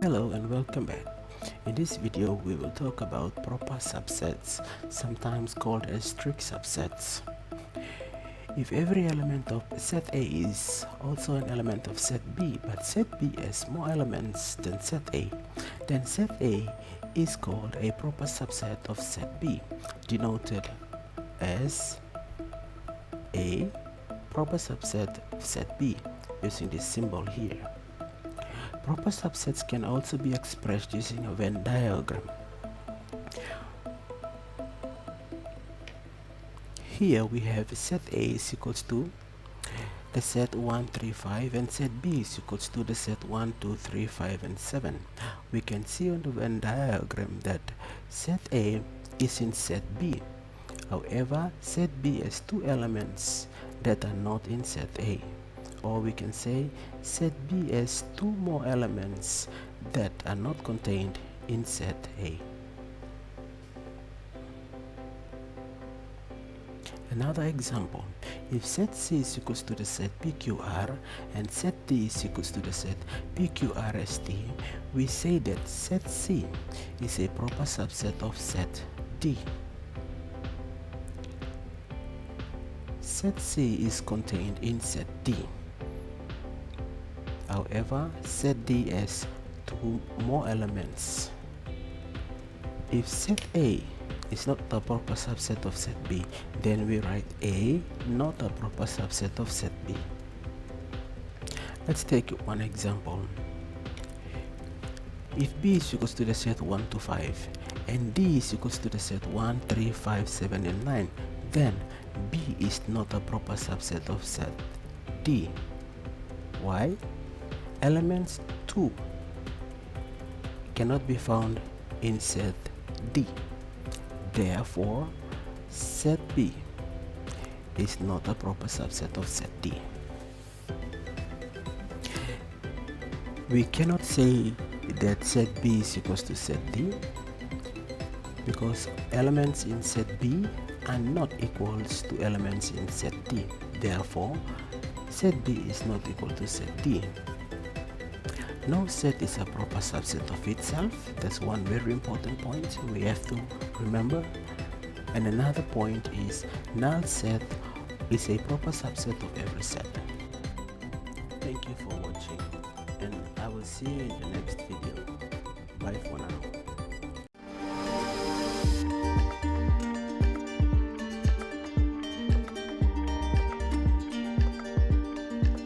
Hello and welcome back. In this video we will talk about proper subsets, sometimes called as strict subsets. If every element of set A is also an element of set B, but set B has more elements than set A, then set A is called a proper subset of set B, denoted as a proper subset of set B using this symbol here. Proper subsets can also be expressed using a Venn diagram. Here we have set A is equals to the set 1, 3, 5 and set B is equals to the set 1, 2, 3, 5 and 7. We can see on the Venn diagram that set A is in set B. However, set B has two elements that are not in set A. Or we can say set B has two more elements that are not contained in set A. Another example, if set C is equals to the set PQR and set D is equals to the set PQRST, we say that set C is a proper subset of set D. Set C is contained in set D. However, set D has two more elements. If set A is not a proper subset of set B, then we write A not a proper subset of set B. Let's take one example. If B is equals to the set 1 to 5 and D is equals to the set 1, 3, 5, 7 and 9, then B is not a proper subset of set D. Why? Elements 2 cannot be found in set D. Therefore, set B is not a proper subset of set D. We cannot say that set B is equals to set D because elements in set B are not equals to elements in set D. Therefore, set B is not equal to set D. No set is a proper subset of itself. That's one very important point we have to remember. And another point is null set is a proper subset of every set. Thank you for watching and I will see you in the next video. Bye for now.